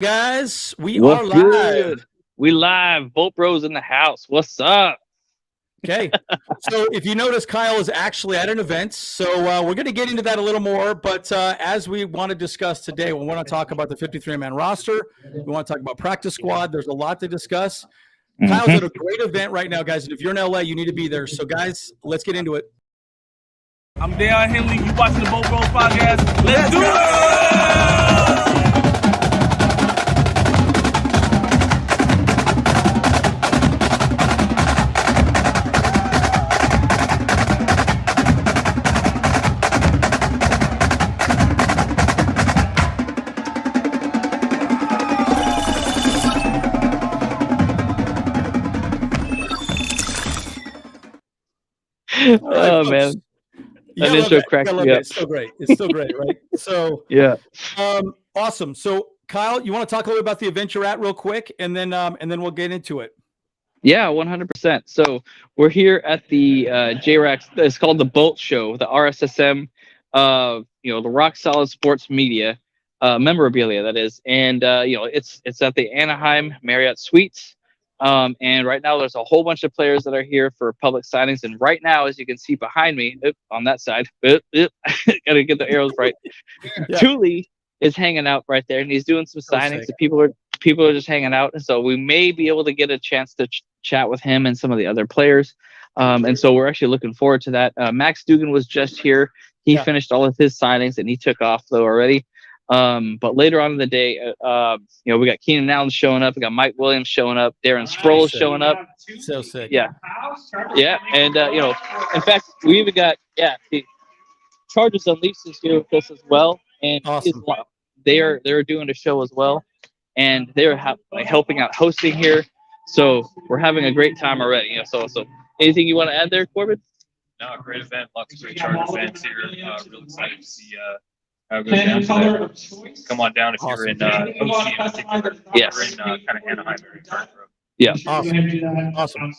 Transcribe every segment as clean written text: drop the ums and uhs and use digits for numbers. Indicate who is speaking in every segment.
Speaker 1: Guys, we are
Speaker 2: What's
Speaker 1: live.
Speaker 2: good? We live. Bolt Bros in the house. What's up?
Speaker 1: Okay. So if you notice, Kyle is actually at an event. So we're going to get into that a little more. But as we want to discuss today, we want to talk about the 53-man roster. We want to talk about practice squad. There's a lot to discuss. Kyle's at a great event right now, guys. And if you're in LA, you need to be there. So, guys, let's get into it.
Speaker 3: I'm Dale Henley. You watching the Bolt Bros podcast? Let's do it!
Speaker 2: Oh man, that intro cracks me up.
Speaker 1: It's still great. It's still great, right? So
Speaker 2: Yeah.
Speaker 1: awesome. So Kyle, you want to talk a little bit about the event you're at real quick, and then we'll get into it.
Speaker 2: Yeah, 100%. So we're here at the JRAX. It's called the Bolt Show, the RSSM. The Rock Solid Sports Media memorabilia, that is, and it's at the Anaheim Marriott Suites. And right now there's a whole bunch of players that are here for public signings. And right now, as you can see behind me, on that side, gotta get the arrows right.
Speaker 1: Yeah.
Speaker 2: Tuli is hanging out right there, and he's doing some signings. So people are just hanging out, and so we may be able to get a chance to chat with him and some of the other players. And so we're actually looking forward to that. Max Dugan was just here. He finished all of his signings, and he took off though already. But later on in the day, we got Keenan Allen showing up. We got Mike Williams showing up. Darren Sproles showing up.
Speaker 1: So sick.
Speaker 2: Yeah. And, in fact, we even got, the Chargers Unleashed is here with us as well. And
Speaker 1: awesome.
Speaker 2: They're doing a show as well. And they're helping out hosting here. So we're having a great time already. So anything you want to add there, Corbin?
Speaker 4: No, great event. Lots of great Chargers fans here. Real excited to see how it goes down today. Come on down if you're in OC in particular.
Speaker 2: Yes.
Speaker 4: We're in kind of Anaheim area.
Speaker 2: Yeah.
Speaker 1: Awesome.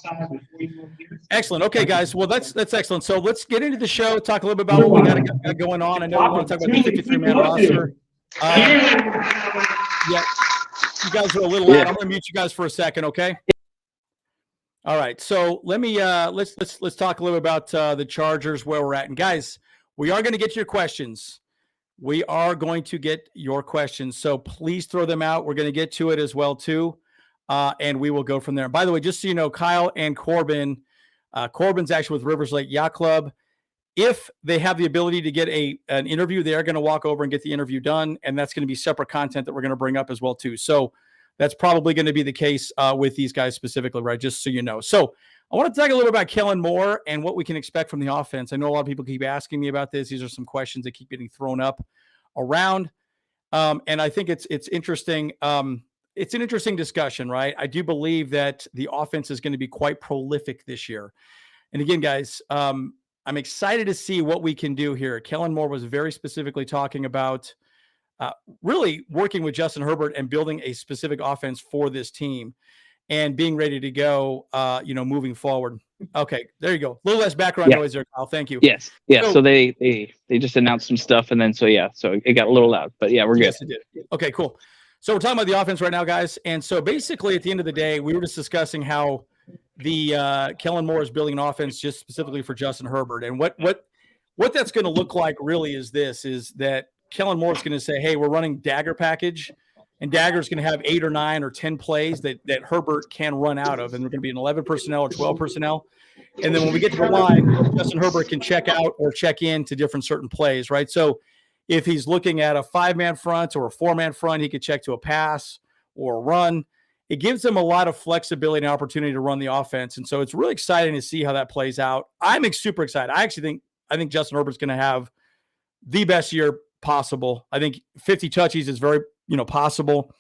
Speaker 1: Excellent. Okay, guys. Well, that's excellent. So let's get into the show. Talk a little bit about what we got going on. I know we want to talk about the 53-man roster. You guys are a little loud. I'm going to mute you guys for a second. Okay. All right. So let me let's talk a little bit about the Chargers, where we're at. And guys, we are going to get to your questions. We are going to get your questions. So please throw them out. We're going to get to it as well too. And we will go from there. By the way, just so you know, Kyle and Corbin, Corbin's actually with Rivers Lake Yacht Club. If they have the ability to get an interview, they are going to walk over and get the interview done. And that's going to be separate content that we're going to bring up as well too. So that's probably going to be the case with these guys specifically, right? Just so you know. So I want to talk a little about Kellen Moore and what we can expect from the offense. I know a lot of people keep asking me about this. These are some questions that keep getting thrown up around. And I think it's interesting. It's an interesting discussion, right? I do believe that the offense is going to be quite prolific this year. And again, guys, I'm excited to see what we can do here. Kellen Moore was very specifically talking about really working with Justin Herbert and building a specific offense for this team and being ready to go, moving forward. Okay, there you go. A little less background noise there, Kyle. Thank you.
Speaker 2: Yes. Yeah. So they just announced some stuff, and then so it got a little loud, but yeah, we're good.
Speaker 1: Yes, it did. Okay, cool. So we're talking about the offense right now, guys. And so basically at the end of the day, we were just discussing how the Kellen Moore is building an offense just specifically for Justin Herbert. And what that's going to look like really is that Kellen Moore is going to say, hey, we're running dagger package, and dagger is going to have 8 or 9 or 10 plays that Herbert can run out of. And they're going to be an 11 personnel or 12 personnel. And then when we get to the line, Justin Herbert can check out or check in to different certain plays, right? So if he's looking at a 5-man front or a 4-man front, he could check to a pass or a run. It gives them a lot of flexibility and opportunity to run the offense. And so it's really exciting to see how that plays out. I'm super excited. I think Justin Herbert's going to have the best year possible. I think 50 touches is very, possible.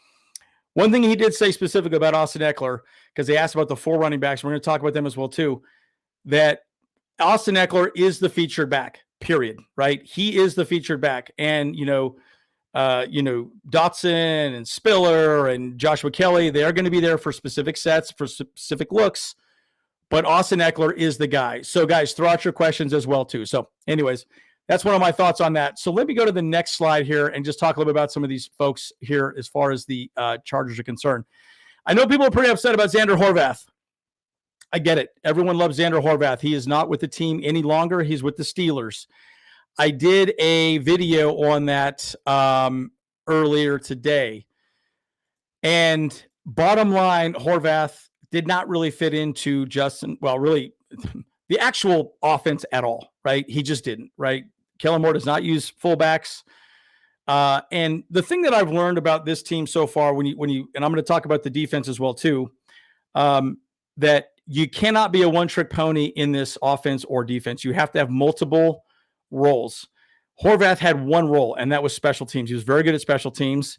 Speaker 1: One thing he did say specifically about Austin Eckler, because they asked about the 4 running backs, we're going to talk about them as well too, that Austin Eckler is the featured back, period, right? He is the featured back. And, Dotson and Spiller and Joshua Kelly, they are going to be there for specific sets, for specific looks, but Austin Eckler is the guy. So guys, throw out your questions as well too. So anyways, that's one of my thoughts on that. So let me go to the next slide here and just talk a little bit about some of these folks here as far as the Chargers are concerned. I know people are pretty upset about Xander Horvath. I get it. Everyone loves Xander Horvath. He is not with the team any longer. He's with the Steelers. I did a video on that earlier today. And bottom line, Horvath did not really fit into really the actual offense at all, right? He just didn't, right? Kellen Moore does not use fullbacks. And the thing that I've learned about this team so far, and I'm going to talk about the defense as well too, that you cannot be a one-trick pony in this offense or defense. You have to have multiple roles. Horvath had one role, and that was special teams. He was very good at special teams,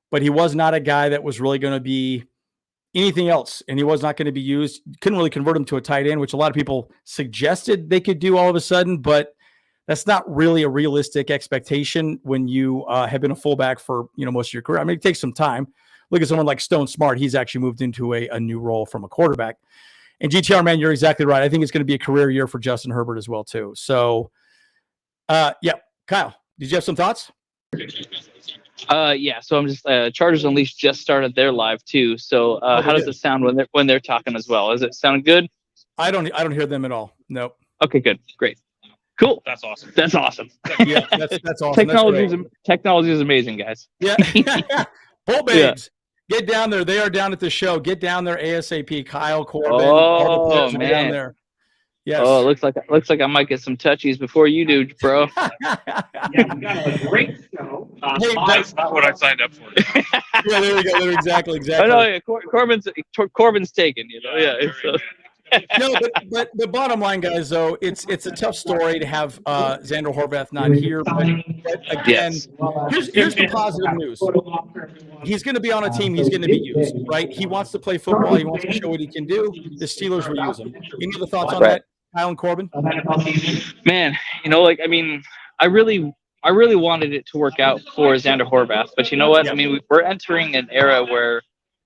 Speaker 1: but he was not a guy that was really going to be anything else, and he was not going to be used. Couldn't really convert him to a tight end, which a lot of people suggested they could do all of a sudden, but that's not really a realistic expectation when you have been a fullback for most of your career. I mean, it takes some time. Look at someone like Stone Smart. He's actually moved into a new role from a quarterback. And GTR, man, you're exactly right. I think it's going to be a career year for Justin Herbert as well, too. So, Kyle, did you have some thoughts?
Speaker 2: Yeah. So I'm just Chargers Unleashed just started their live too. So how does it sound when they're talking as well? Is it sound good?
Speaker 1: I don't hear them at all. Nope.
Speaker 2: Okay, good, great, cool.
Speaker 4: That's awesome.
Speaker 2: That's awesome.
Speaker 1: Yeah, that's awesome.
Speaker 2: Technology is amazing, guys.
Speaker 1: Yeah. Bull babes, get down there. They are down at the show. Get down there ASAP. Kyle, Corbin, all the players will be down there. Yes.
Speaker 2: Oh, it looks like I might get some touchies before you do, bro.
Speaker 5: Yeah, we got a great show.
Speaker 4: That's not what I signed up for.
Speaker 1: Yeah, there we go. Exactly.
Speaker 2: I know. Yeah, Corbin's taken. Yeah. So.
Speaker 1: No, but the bottom line, guys, though, it's a tough story to have Xander Horvath not here. But again, here's the positive news. He's going to be on a team. He's going to be used, right? He wants to play football. He wants to show what he can do. The Steelers will use him. Any other thoughts on that, Kyle and Corbin?
Speaker 2: Man, I really wanted it to work out for Xander Horvath, but you know what?
Speaker 1: Yeah.
Speaker 2: I mean, we're entering an era where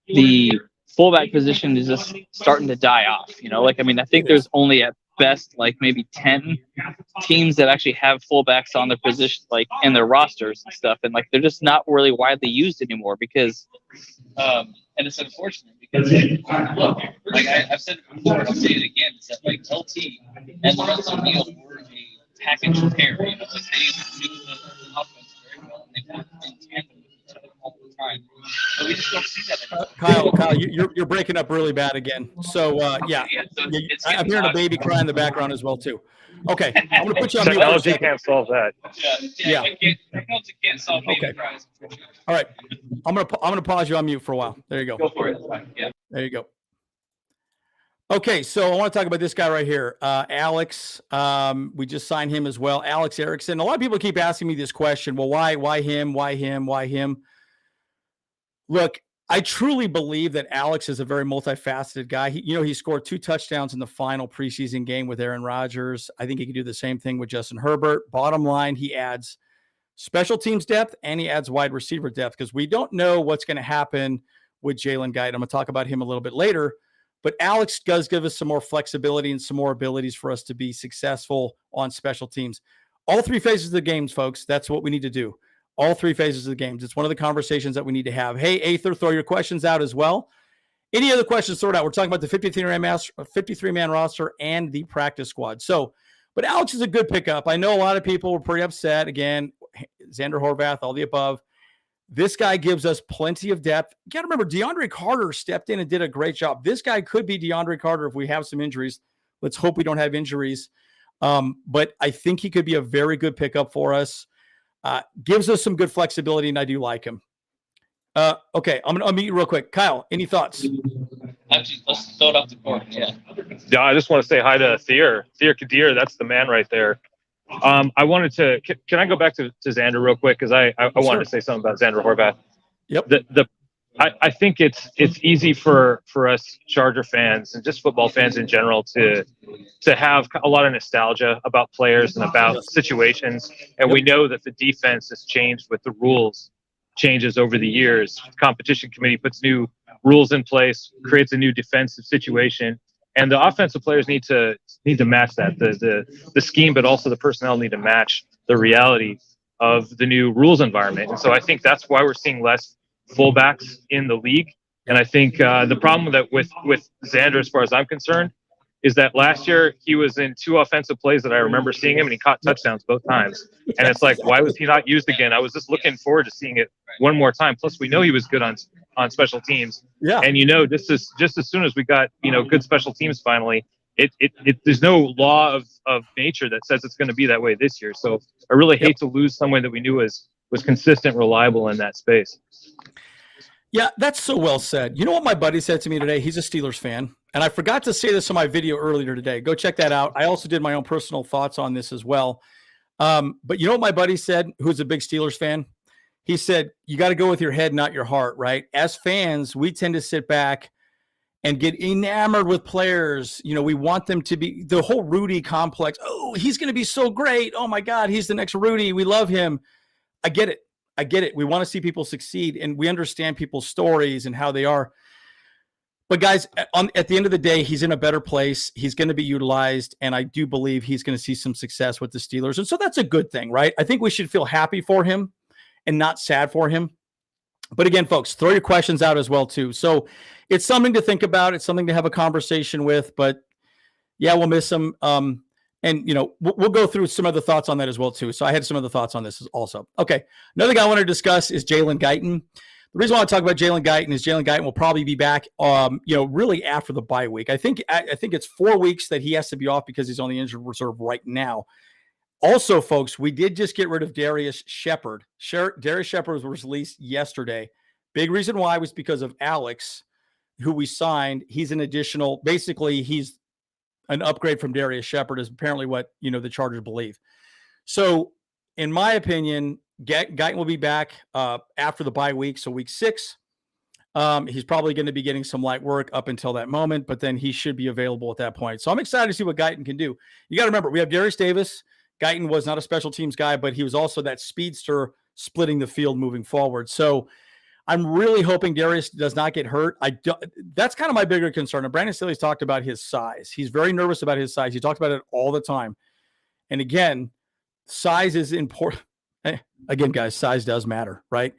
Speaker 2: the fullback position is just starting to die off. I think there's only at best maybe 10 teams that actually have fullbacks on their position, in their rosters and stuff, and they're just not really widely used anymore because and it's unfortunate because look, I've said it before, I'll say it again, it's that LT and Lorenzo Neal were a package pair. They knew the offense very well and they worked in tandem with each other all the time. So we just don't see that anymore.
Speaker 1: Kyle, you're breaking up really bad again. So I'm hearing a baby cry in the background as well too. Okay, I'm going to put you on mute.
Speaker 6: Technology can't solve that.
Speaker 2: Yeah. Technology can't solve baby cries.
Speaker 1: All right, I'm gonna pause you on mute for a while. There you go.
Speaker 2: Go for it. Yeah.
Speaker 1: There you go. Okay, so I want to talk about this guy right here, Alex. We just signed him as well, Alex Ericson. A lot of people keep asking me this question. Well, why him? Why him? Why him? Look, I truly believe that Alex is a very multifaceted guy. He scored 2 touchdowns in the final preseason game with Aaron Rodgers. I think he can do the same thing with Justin Herbert. Bottom line, he adds special teams depth and he adds wide receiver depth because we don't know what's going to happen with Jaylen Gon. I'm going to talk about him a little bit later. But Alex does give us some more flexibility and some more abilities for us to be successful on special teams. All 3 phases of the games, folks, that's what we need to do. All 3 phases of the games. It's one of the conversations that we need to have. Hey, Aether, throw your questions out as well. Any other questions, throw it out. We're talking about the 53-man roster and the practice squad. So, but Alex is a good pickup. I know a lot of people were pretty upset. Again, Xander Horvath, all the above. This guy gives us plenty of depth. You got to remember, DeAndre Carter stepped in and did a great job. This guy could be DeAndre Carter if we have some injuries. Let's hope we don't have injuries. But I think he could be a very good pickup for us. Gives us some good flexibility, and I do like him. Okay, I'm going to unmute you real quick. Kyle, any thoughts?
Speaker 2: Actually, let's throw it off the court. Yeah.
Speaker 6: Yeah, I just want to say hi to Thier Kadir. That's the man right there. I wanted to. Can I go back to Xander real quick because I wanted to say something about Xander Horvath.
Speaker 1: Yep.
Speaker 6: I think it's easy for us Charger fans and just football fans in general to have a lot of nostalgia about players and about situations. And we know that the defense has changed with the rules changes over the years. The competition committee puts new rules in place, creates a new defensive situation, and the offensive players need to match that. The scheme, but also the personnel need to match the reality of the new rules environment. And so I think that's why we're seeing less fullbacks in the league. And I think the problem that with Xander, as far as I'm concerned, is that last year he was in 2 offensive plays that I remember seeing him, and he caught touchdowns both times. And it's like, why was he not used again? I was just looking forward to seeing it one more time. Plus, we know he was good on special teams.
Speaker 1: Yeah.
Speaker 6: And just as soon as we got good special teams finally, there's no law of nature that says it's going to be that way this year. So I really hate to lose someone that we knew was consistent, reliable in that space.
Speaker 1: Yeah, that's so well said. You know what my buddy said to me today? He's a Steelers fan. And I forgot to say this in my video earlier today. Go check that out. I also did my own personal thoughts on this as well. But you know what my buddy said, who's a big Steelers fan? He said, you got to go with your head, not your heart, right? As fans, we tend to sit back and get enamored with players. We want them to be the whole Rudy complex. Oh, he's going to be so great. Oh, my God, he's the next Rudy. We love him. I get it. We want to see people succeed, and we understand people's stories and how they are. But guys, at the end of the day, he's in a better place. He's going to be utilized, and I do believe he's going to see some success with the Steelers. And so that's a good thing, right? I think we should feel happy for him and not sad for him. But again, folks, throw your questions out as well, too. So it's something to think about. It's something to have a conversation with. But, yeah, we'll miss him. And, we'll go through some of the thoughts on that as well, too. So I had some of the thoughts on this also. Okay. Another guy I want to discuss is Jaylen Gon. The reason why I want to talk about Jaylen Gon is Jaylen Gon will probably be back, really after the bye week. I think it's 4 weeks that he has to be off because he's on the injured reserve right now. Also, folks, we did just get rid of Darius Shepherd. Darius Shepherd was released yesterday. Big reason why was because of Alex, who we signed. He's an additional, basically, he's an upgrade from Darius Shepherd, is apparently what, the Chargers believe. So, in my opinion, Guyton will be back after the bye week, so week 6. He's probably going to be getting some light work up until that moment, but then he should be available at that point. So I'm excited to see what Guyton can do. You got to remember, we have Darius Davis. Guyton was not a special teams guy, but he was also that speedster splitting the field moving forward. So I'm really hoping Darius does not get hurt. That's kind of my bigger concern. And Brandon Staley's talked about his size. He's very nervous about his size. He talks about it all the time. And again, size is important. Again, guys, size does matter, right?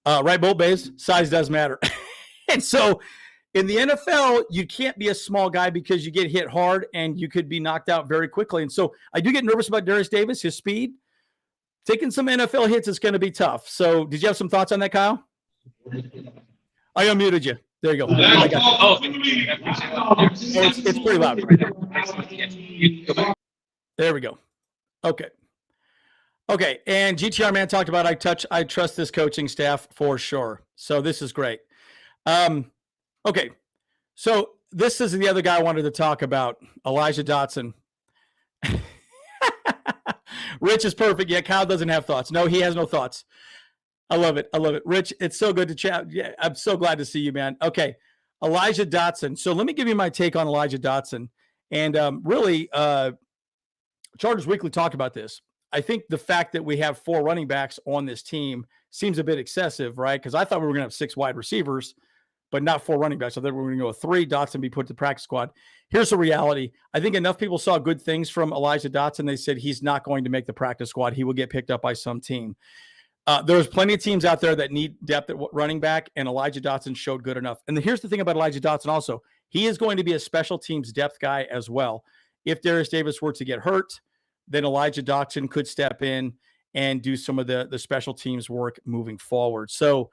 Speaker 1: Right, Bolt Bays? Size does matter. And so in the NFL, you can't be a small guy because you get hit hard and you could be knocked out very quickly. And so I do get nervous about Darius Davis, his speed. Taking some NFL hits is going to be tough. So did you have some thoughts on that, Kyle? I unmuted you. There you go. I got you. It's pretty loud. There we go. Okay, and GTR Man talked about I trust this coaching staff for sure. So this is great. Okay, so this is the other guy I wanted to talk about, Elijah Dotson. Rich is perfect. Yeah, Kyle doesn't have thoughts. No, he has no thoughts. I love it. Rich, it's so good to chat. Yeah, I'm so glad to see you, man. Okay, Elijah Dotson. So let me give you my take on Elijah Dotson. And really, Chargers Weekly talked about this. I think the fact that we have 4 running backs on this team seems a bit excessive, right? Because I thought we were going to have 6 wide receivers, but not 4 running backs. I thought we were going to go with 3. Dotson be put to the practice squad. Here's the reality. I think enough people saw good things from Elijah Dotson. They said he's not going to make the practice squad. He will get picked up by some team. There's plenty of teams out there that need depth at running back, and Elijah Dotson showed good enough. And here's the thing about Elijah Dotson also. He is going to be a special teams depth guy as well. If Darius Davis were to get hurt, then Elijah Dotson could step in and do some of the special teams work moving forward. So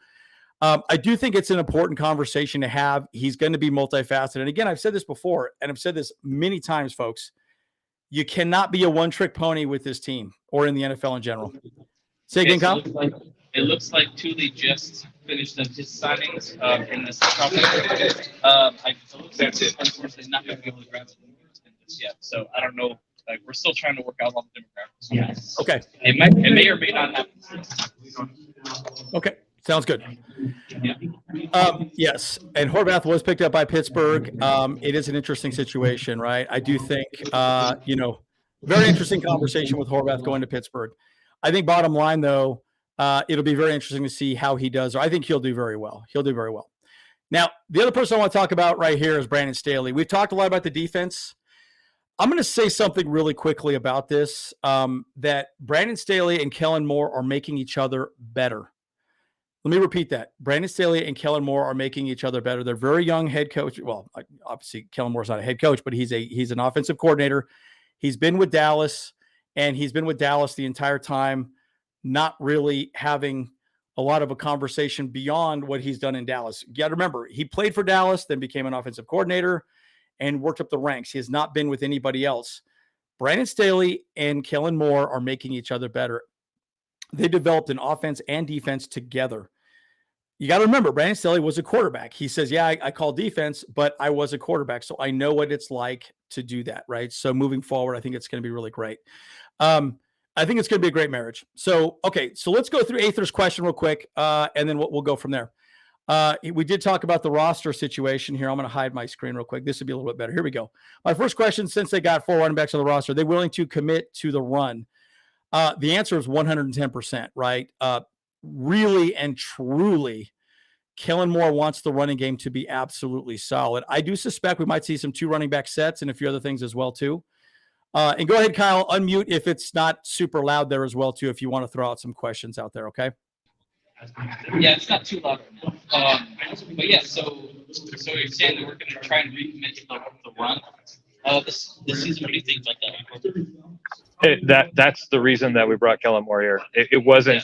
Speaker 1: I do think it's an important conversation to have. He's going to be multifaceted. And again, I've said this before, and I've said this many times, folks. You cannot be a one-trick pony with this team or in the NFL in general. Say again, Kyle?
Speaker 2: It looks like Tuli just finished up his signings in this conference. That's it. Unfortunately, not going to be able to grab some this yet. So I don't know. Like, we're still trying to work out all the demographics.
Speaker 5: Yes.
Speaker 1: Okay.
Speaker 2: It may or may not happen.
Speaker 1: Okay. Sounds good.
Speaker 2: Yeah.
Speaker 1: Yes. And Horvath was picked up by Pittsburgh. It is an interesting situation, right? I do think, very interesting conversation with Horvath going to Pittsburgh. I think bottom line, though, it'll be very interesting to see how he does. I think he'll do very well. Now, the other person I want to talk about right here is Brandon Staley. We've talked a lot about the defense. I'm going to say something really quickly about this, that Brandon Staley and Kellen Moore are making each other better. Let me repeat that. Brandon Staley and Kellen Moore are making each other better. They're very young head coach. Well, obviously Kellen Moore's not a head coach, but he's an offensive coordinator. He's been with Dallas, and he's been with Dallas the entire time, not really having a lot of a conversation beyond what he's done in Dallas. You got to remember, he played for Dallas, then became an offensive coordinator and worked up the ranks. He has not been with anybody else. Brandon Staley and Kellen Moore are making each other better. They developed an offense and defense together. You got to remember, Brandon Staley was a quarterback. He says, yeah, I call defense, but I was a quarterback, so I know what it's like to do that, right? So moving forward, I think it's going to be really great. I think it's going to be a great marriage. So, okay, so let's go through Aether's question real quick, and then we'll go from there. We did talk about the roster situation here. I'm going to hide my screen real quick. This would be a little bit better. Here we go. My first question, since they got 4 running backs on the roster, are they willing to commit to the run? The answer is 110%, right? Really and truly, Kellen Moore wants the running game to be absolutely solid. I do suspect we might see some 2 running back sets and a few other things as well, too. And go ahead, Kyle, unmute if it's not super loud there as well, too, if you want to throw out some questions out there, okay?
Speaker 2: Yeah, it's not too loud right now. But yeah, so you're saying that we're going to try and recommit to the run this season. What do you think about that?
Speaker 6: That's the reason that we brought Kellen Moore here. It wasn't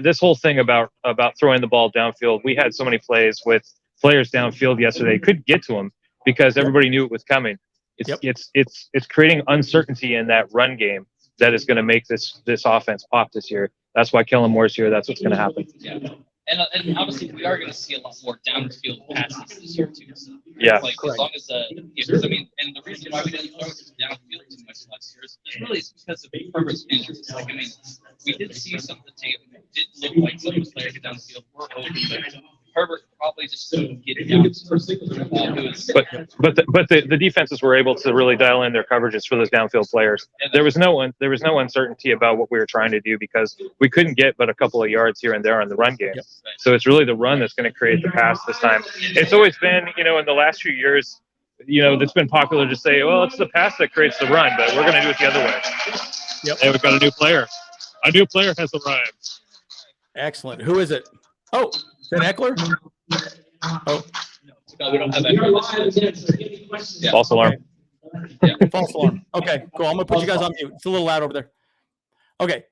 Speaker 6: this whole thing about throwing the ball downfield. We had so many plays with players downfield yesterday, couldn't get to them because everybody knew it was coming. It's creating uncertainty in that run game that is going to make this offense pop this year. That's why Kellen Moore's here. That's what's going to happen.
Speaker 2: Yeah. And obviously we are going to see a lot more downfield passes this year too. So
Speaker 6: Yeah.
Speaker 2: Like as long as because I mean, and the reason why we didn't throw it downfield too much last year is really because of Herbert's injuries. Like I mean, we did see some of the tape. It did look like some of the players downfield were open, but Herbert probably just couldn't get it down.
Speaker 6: But the defenses were able to really dial in their coverages for those downfield players. There was no uncertainty about what we were trying to do because we couldn't get but a couple of yards here and there on the run game. So it's really the run that's going to create the pass this time. It's always been, in the last few years, it's been popular to say, well, it's the pass that creates the run, but we're going to do it the other way.
Speaker 1: Yep.
Speaker 6: Hey, we've got a new player. A new player has arrived.
Speaker 1: Excellent. Who is it? Oh, is that Eckler? Oh,
Speaker 2: No, we don't have that.
Speaker 6: Yeah. False alarm.
Speaker 2: Yeah.
Speaker 1: false alarm. Okay, cool. I'm going to put you guys on mute. It's a little loud over there. Okay.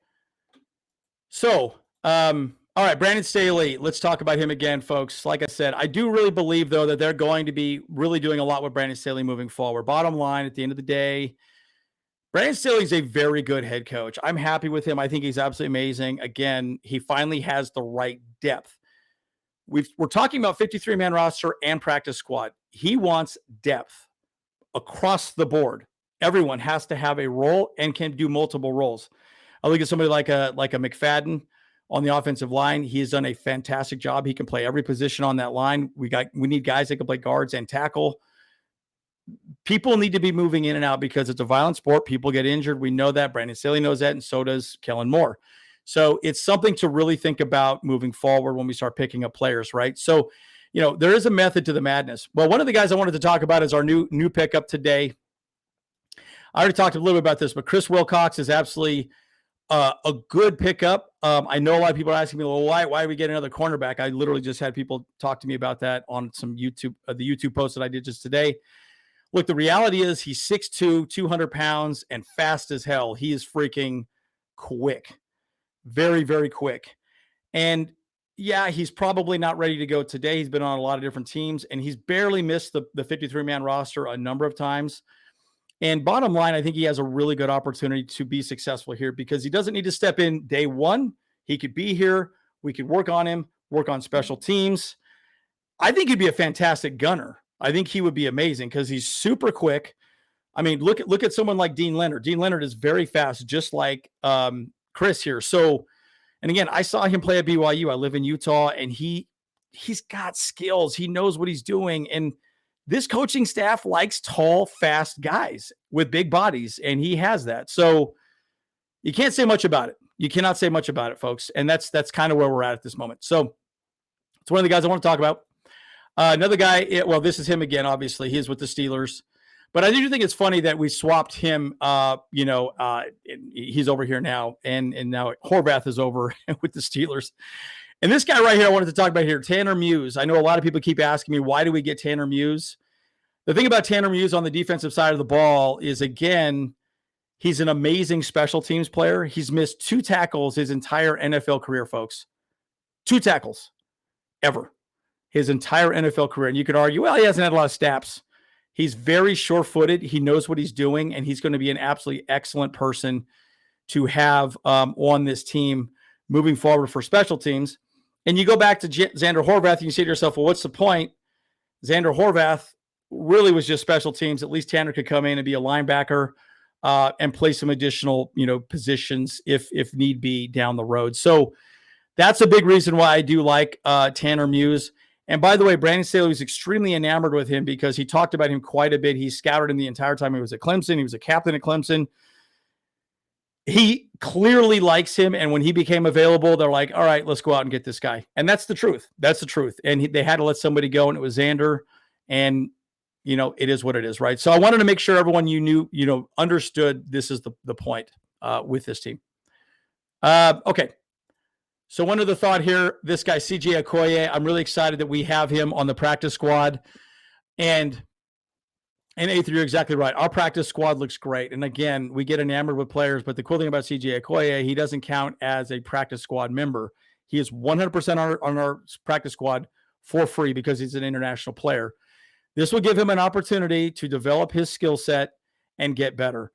Speaker 1: So, all right, Brandon Staley. Let's talk about him again, folks. Like I said, I do really believe, though, that they're going to be really doing a lot with Brandon Staley moving forward. Bottom line, at the end of the day, Brandon Staley is a very good head coach. I'm happy with him. I think he's absolutely amazing. Again, he finally has the right depth. We're talking about 53-man roster and practice squad. He wants depth across the board. Everyone has to have a role and can do multiple roles. I look at somebody like a McFadden on the offensive line. He has done a fantastic job. He can play every position on that line. We need guys that can play guards and tackle. People need to be moving in and out because it's a violent sport. People get injured. We know that. Brandon Staley knows that, and so does Kellen Moore. So it's something to really think about moving forward when we start picking up players, right? So, there is a method to the madness. Well, one of the guys I wanted to talk about is our new pickup today. I already talked a little bit about this, but Chris Willcox is absolutely a good pickup. I know a lot of people are asking me, well, why are we getting another cornerback? I literally just had people talk to me about that on some YouTube, the YouTube post that I did just today. Look, the reality is he's 6'2", 200 pounds, and fast as hell. He is freaking quick. Very, very quick. And yeah, he's probably not ready to go today. He's been on a lot of different teams, and he's barely missed the 53-man roster a number of times. And bottom line, I think he has a really good opportunity to be successful here because he doesn't need to step in day one. He could be here. We could work on him, work on special teams. I think he'd be a fantastic gunner. I think he would be amazing because he's super quick. I mean, look at someone like Dean Leonard. Dean Leonard is very fast, just like Chris here. So, and again, I saw him play at BYU. I live in Utah, and he's got skills. He knows what he's doing. And this coaching staff likes tall, fast guys with big bodies, and he has that. So you can't say much about it. You cannot say much about it, folks. And that's kind of where we're at this moment. So it's one of the guys I want to talk about. Another guy, well, this is him again, obviously. He is with the Steelers. But I do think it's funny that we swapped him. He's over here now, and now Horvath is over with the Steelers. And this guy right here, I wanted to talk about here, Tanner Muse. I know a lot of people keep asking me, why do we get Tanner Muse? The thing about Tanner Muse on the defensive side of the ball is, again, he's an amazing special teams player. He's missed 2 tackles his entire NFL career, folks. 2 tackles ever his entire NFL career. And you could argue, well, he hasn't had a lot of snaps. He's very sure-footed. He knows what he's doing, and he's going to be an absolutely excellent person to have on this team moving forward for special teams. And you go back to Xander Horvath, and you say to yourself, well, what's the point? Xander Horvath really was just special teams. At least Tanner could come in and be a linebacker and play some additional, positions if need be down the road. So that's a big reason why I do like Tanner Muse. And by the way, Brandon Staley was extremely enamored with him because he talked about him quite a bit. He scouted him the entire time he was at Clemson. He was a captain at Clemson. He clearly likes him. And when he became available, they're like, all right, let's go out and get this guy. And that's the truth. That's the truth. And they had to let somebody go, and it was Xander. And, it is what it is, right? So I wanted to make sure everyone understood this is the point with this team. Okay. So one other thought here, this guy, CJ Okoye, I'm really excited that we have him on the practice squad. And Ethan, you're exactly right. Our practice squad looks great. And again, we get enamored with players, but the cool thing about CJ Okoye, he doesn't count as a practice squad member. He is 100% on our practice squad for free because he's an international player. This will give him an opportunity to develop his skill set and get better.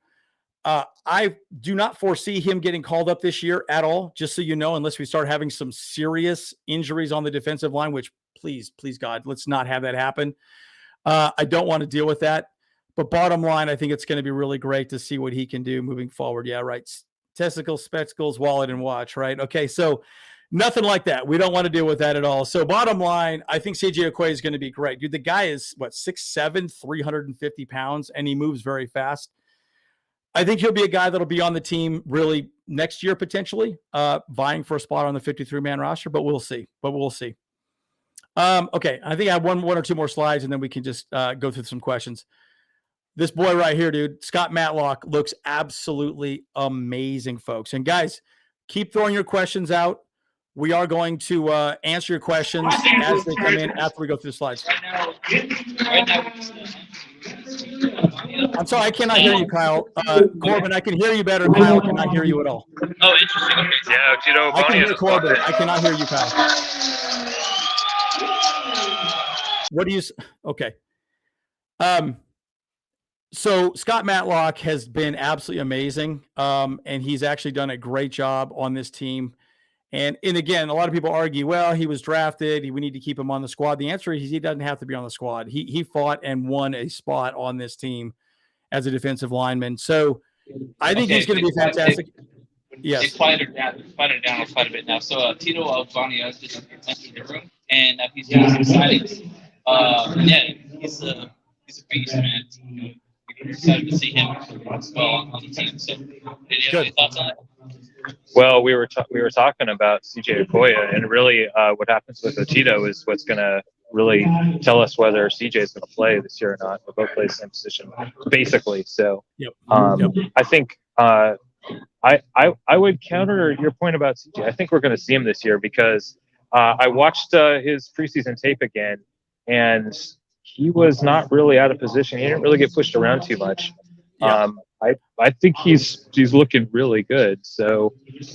Speaker 1: I do not foresee him getting called up this year at all, just so you know, unless we start having some serious injuries on the defensive line, which please, God, let's not have that happen. I don't want to deal with that. But bottom line, I think it's going to be really great to see what he can do moving forward. Yeah, right. Testicles, spectacles, wallet, and watch, right? Okay, so nothing like that. We don't want to deal with that at all. So bottom line, I think CJ Okoye is going to be great. Dude, the guy is, 6'7", 350 pounds, and he moves very fast. I think he'll be a guy that'll be on the team really next year, potentially, vying for a spot on the 53-man roster, but we'll see. Okay, I think I have one or two more slides, and then we can just go through some questions. This boy right here, dude, Scott Matlock, looks absolutely amazing, folks. And guys, keep throwing your questions out. We are going to answer your questions as they come in after we go through the slides. I'm sorry, I cannot hear you, Kyle. Corbin, I can hear you better. Kyle cannot hear you at all.
Speaker 4: Oh, interesting. Yeah, Tito.
Speaker 1: I can hear Corbin. I cannot hear you, Kyle. What do you? Okay. So Scott Matlock has been absolutely amazing, and he's actually done a great job on this team. And again, a lot of people argue, well, he was drafted. We need to keep him on the squad. The answer is he doesn't have to be on the squad. He fought and won a spot on this team as a defensive lineman. So I think he's going to be fantastic. Yes.
Speaker 2: They quieted down quite a bit now. So Tito Alvania just entered the room, and he's doing some signings. He's a beast, man. We're excited to see him as well on the team. So, do you have any thoughts on that?
Speaker 6: Well, we were talking about CJ Okoye, and really, what happens with Tito is what's going to really tell us whether CJ is going to play this year or not. We'll both play the same position, basically. So, I think I would counter your point about CJ. I think we're going to see him this year because I watched his preseason tape again, and he was not really out of position. He didn't really get pushed around too much. I think he's looking really good. So,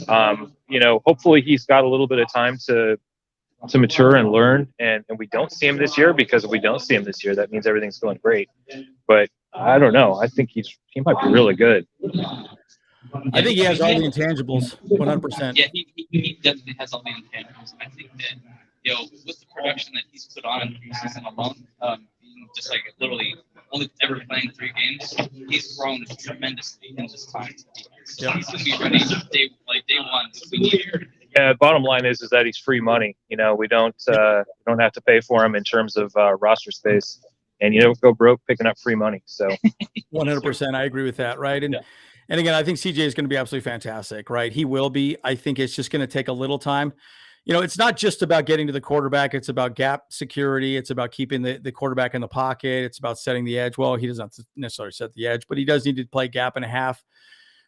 Speaker 6: hopefully he's got a little bit of time to mature and learn. And we don't see him this year, because if we don't see him this year, that means everything's going great. But I don't know. I think he might be really good.
Speaker 1: I think he has all the intangibles, 100%.
Speaker 2: Yeah, he definitely has all the intangibles. I think that, with the production that he's put on in the preseason alone, being just like literally only ever playing 3 games, he's grown tremendously in this time. So he's going to be ready day one if we need him.
Speaker 6: Yeah, bottom line is that he's free money. We don't have to pay for him in terms of roster space, and you don't go broke picking up free money. So
Speaker 1: 100%, I agree with that. Right, and again, I think CJ is going to be absolutely fantastic. Right, he will be. I think it's just going to take a little time. it's not just about getting to the quarterback. It's about gap security. It's about keeping the quarterback in the pocket. It's about setting the edge. Well, he doesn't necessarily set the edge, but he does need to play gap and a half.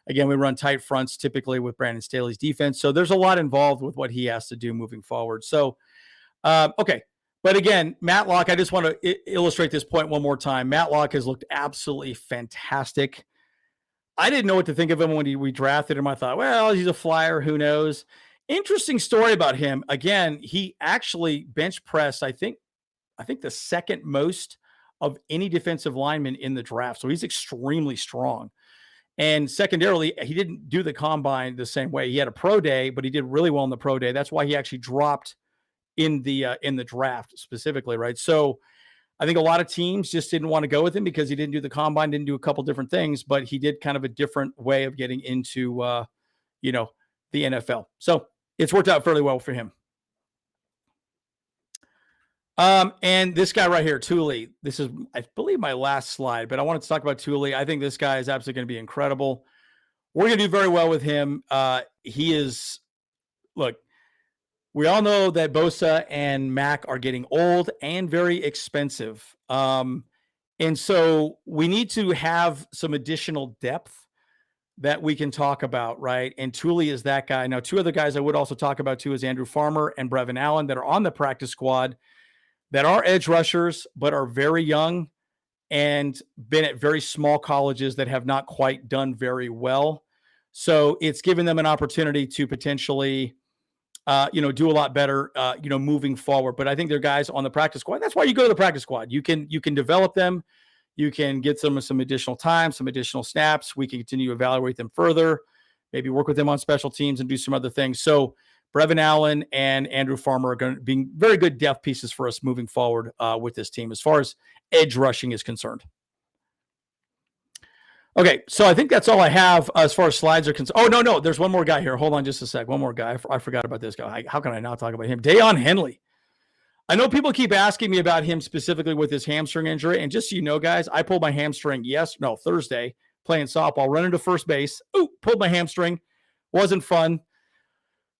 Speaker 1: Again, we run tight fronts typically with Brandon Staley's defense. So there's a lot involved with what he has to do moving forward. So, okay. But again, Matlock, I just want to illustrate this point one more time. Matlock has looked absolutely fantastic. I didn't know what to think of him when we drafted him. I thought, well, he's a flyer. Who knows? Interesting story about him. Again, he actually bench pressed, I think the second most of any defensive lineman in the draft. So he's extremely strong. And secondarily, he didn't do the combine the same way. He had a pro day, but he did really well in the pro day. That's why he actually dropped in the draft specifically, right? So I think a lot of teams just didn't want to go with him because he didn't do the combine, didn't do a couple different things, but he did kind of a different way of getting into, the NFL. So it's worked out fairly well for him. And this guy right here, Tuli, this is, I believe, my last slide, but I wanted to talk about Tuli. I think this guy is absolutely going to be incredible. We're going to do very well with him. Look, we all know that Bosa and Mac are getting old and very expensive. And so we need to have some additional depth that we can talk about, right? And Tuli is that guy. Now, two other guys I would also talk about too is Andrew Farmer and Brevin Allen that are on the practice squad that are edge rushers, but are very young and been at very small colleges that have not quite done very well. So it's given them an opportunity to potentially do a lot better, moving forward. But I think they're guys on the practice squad. That's why you go to the practice squad. You can develop them. You can get some additional time, some additional snaps. We can continue to evaluate them further, maybe work with them on special teams and do some other things. So Brevin Allen and Andrew Farmer are going to be very good depth pieces for us moving forward with this team as far as edge rushing is concerned. Okay, so I think that's all I have as far as slides are concerned. Oh, no, there's one more guy here. Hold on just a sec. One more guy. I forgot about this guy. How can I not talk about him? Dayon Henley. I know people keep asking me about him specifically with his hamstring injury. And just so you know, guys, I pulled my hamstring Thursday, playing softball, running to first base. Ooh, pulled my hamstring. Wasn't fun.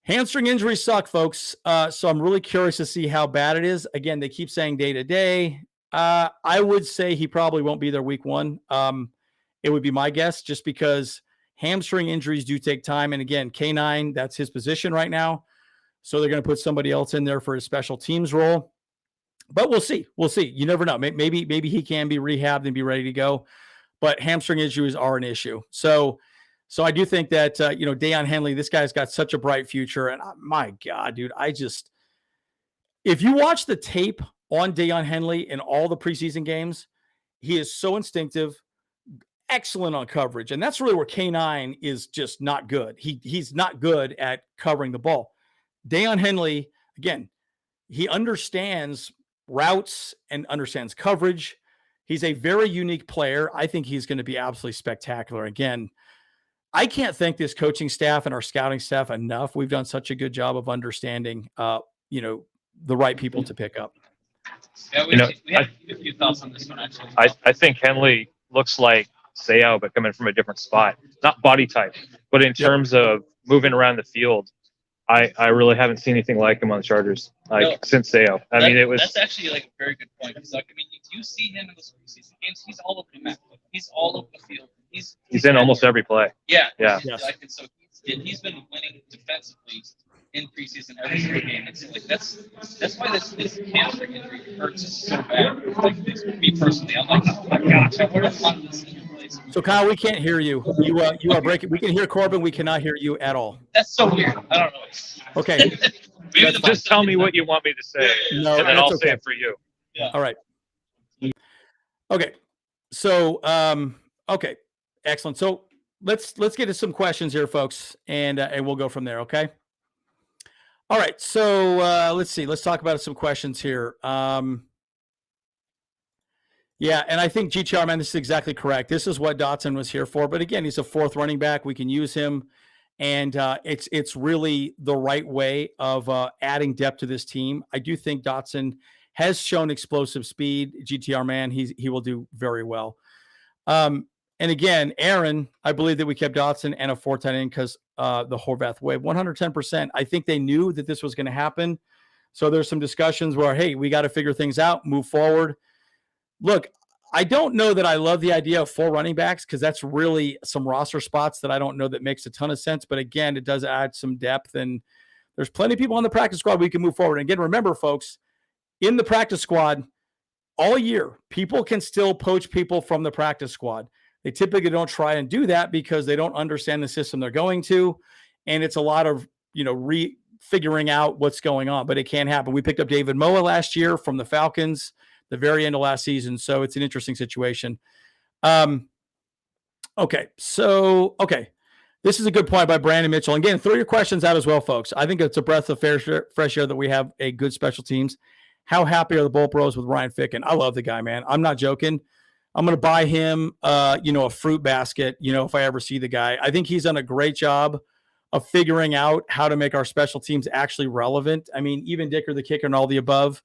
Speaker 1: Hamstring injuries suck, folks. So I'm really curious to see how bad it is. Again, they keep saying day to day. I would say he probably won't be there week one. It would be my guess, just because hamstring injuries do take time. And again, K9, that's his position right now. So they're going to put somebody else in there for his special teams role. But we'll see. We'll see. You never know. Maybe he can be rehabbed and be ready to go. But hamstring injuries are an issue. So I do think that, Dayon Henley, this guy's got such a bright future. And my God, dude, if you watch the tape on Dayon Henley in all the preseason games, he is so instinctive, excellent on coverage. And that's really where K9 is just not good. He's not good at covering the ball. Dayon Henley, again, he understands routes and understands coverage. He's a very unique player. I think he's going to be absolutely spectacular. Again, I can't thank this coaching staff and our scouting staff enough. We've done such a good job of understanding, the right people to pick up.
Speaker 2: Yeah, we have a few thoughts on this one, actually.
Speaker 6: I think Henley looks like Sayao, but coming from a different spot. Not body type, but in terms of moving around the field, I really haven't seen anything like him on the Chargers since Sayao. That's
Speaker 2: actually like a very good point. Because you see him in the preseason games, he's all over the map. He's all over the field. He's
Speaker 6: in almost every play.
Speaker 2: Yeah.
Speaker 6: Yes.
Speaker 2: So he's been winning defensively in preseason every single game. It's like that's why this hamstring injury hurts so bad. Like me personally, I'm like, oh my gosh, I would have wanted this in place.
Speaker 1: So Kyle, we can't hear you. You are breaking. We can hear Corbin. We cannot hear you at all.
Speaker 2: That's so weird. I don't know.
Speaker 1: Okay.
Speaker 6: Just tell me what you want me to say,
Speaker 1: no,
Speaker 6: and then I'll say it for you.
Speaker 2: Yeah.
Speaker 1: All right. Okay. So, okay. Excellent. So let's get to some questions here, folks, and we'll go from there. Okay. All right. So let's see. Let's talk about some questions here. Yeah, and I think GTR, man, this is exactly correct. This is what Dotson was here for. But again, he's a fourth running back. We can use him, and it's really the right way of adding depth to this team. I do think Dotson has shown explosive speed. GTR, man, he will do very well. And again, Aaron, I believe that we kept Dotson and a fourth tight end because the Horvath wave. 110%. I think they knew that this was going to happen. So there's some discussions where, hey, we got to figure things out, move forward. Look, I don't know that I love the idea of 4 running backs because that's really some roster spots that I don't know that makes a ton of sense. But again, it does add some depth, and there's plenty of people on the practice squad we can move forward. And again, remember, folks, in the practice squad all year, people can still poach people from the practice squad. They typically don't try and do that because they don't understand the system they're going to. And it's a lot of, figuring out what's going on, but it can happen. We picked up David Moa last year from the Falcons, the very end of last season. So it's an interesting situation. Okay. This is a good point by Brandon Mitchell. Again, throw your questions out as well, folks. I think it's a breath of fresh air that we have a good special teams. How happy are the Bolt Bros with Ryan Ficken? I love the guy, man. I'm not joking. I'm going to buy him, a fruit basket, if I ever see the guy. I think he's done a great job of figuring out how to make our special teams actually relevant. I mean, even Dicker, the kicker, and all the above.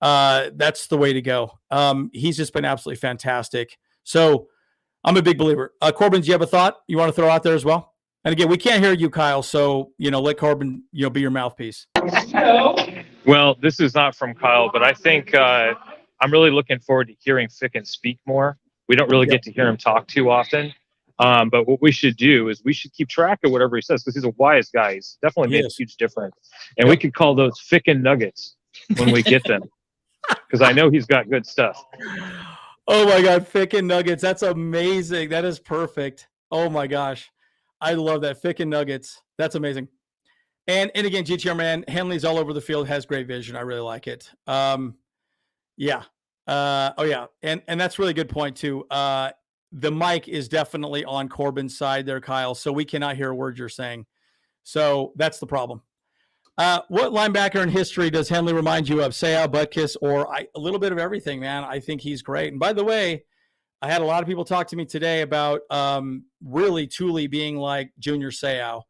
Speaker 1: That's the way to go. He's just been absolutely fantastic. So I'm a big believer. Corbin, do you have a thought you want to throw out there as well? And again, we can't hear you, Kyle. So, let Corbin, be your mouthpiece.
Speaker 6: Well, this is not from Kyle, but I think I'm really looking forward to hearing Ficken speak more. We don't really get to hear him talk too often. But what we should do is we should keep track of whatever he says because he's a wise guy. He's definitely made a huge difference. And we could call those Ficken nuggets when we get them because I know he's got good stuff.
Speaker 1: Oh, my God. Ficken nuggets. That's amazing. That is perfect. Oh, my gosh. I love that. Ficken nuggets. That's amazing. And again, GTR man, Henley's all over the field, has great vision. I really like it. Yeah. And that's really good point too. The mic is definitely on Corbin's side there, Kyle. So we cannot hear a word you're saying. So that's the problem. What linebacker in history does Henley remind you of? Seau, Butkus, or a little bit of everything, man. I think he's great. And by the way, I had a lot of people talk to me today about really Tuli being like Junior Seau.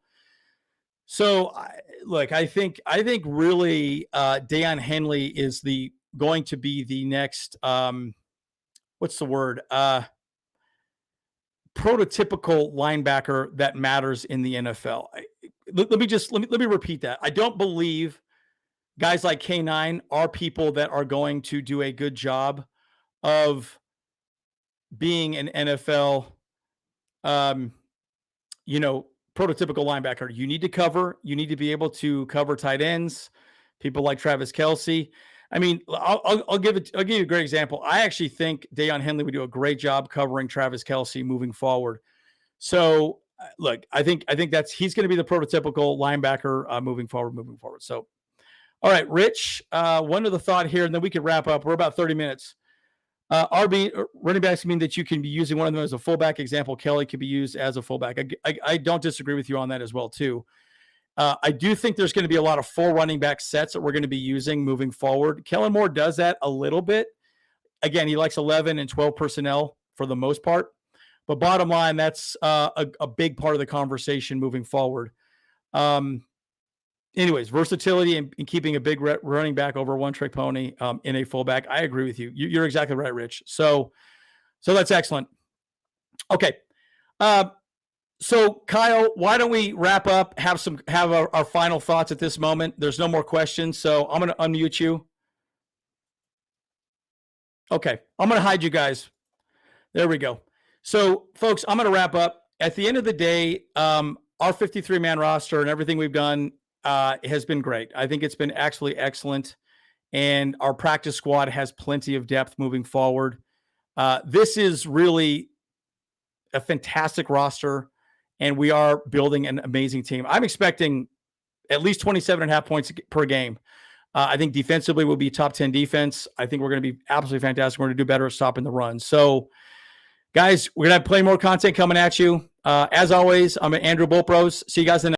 Speaker 1: So, look, I think really Deion Henley is going to be the next what's the word? Prototypical linebacker that matters in the NFL. Let me repeat that. I don't believe guys like K9 are people that are going to do a good job of being an NFL, prototypical linebacker. You need to cover. You need to be able to cover tight ends. People like Travis Kelce. I mean, I'll give you a great example. I actually think Deion Henley would do a great job covering Travis Kelce moving forward. So, look, I think he's going to be the prototypical linebacker moving forward. So, all right, Rich, one other thought here, and then we could wrap up. We're about 30 minutes. RB running backs mean that you can be using one of them as a fullback. Example, Kelly could be used as a fullback. I don't disagree with you on that as well, too. I do think there's going to be a lot of 4 running back sets that we're going to be using moving forward. Kellen Moore does that a little bit. Again, he likes 11 and 12 personnel for the most part. But bottom line, that's a big part of the conversation moving forward. Anyways, versatility and keeping a big running back over one trick pony in a fullback. I agree with you. You're exactly right, Rich. So that's excellent. Okay. So Kyle, why don't we wrap up, have our final thoughts at this moment. There's no more questions. So I'm going to unmute you. Okay. I'm going to hide you guys. There we go. So folks, I'm going to wrap up. At the end of the day, our 53-man roster and everything we've done has been great. I think it's been actually excellent. And our practice squad has plenty of depth moving forward. This is really a fantastic roster. And we are building an amazing team. I'm expecting at least 27.5 points per game. I think defensively we'll be top 10 defense. I think we're going to be absolutely fantastic. We're going to do better at stopping the run. So, guys, we're going to have plenty more content coming at you. As always, I'm Andrew Boltbros. See you guys in the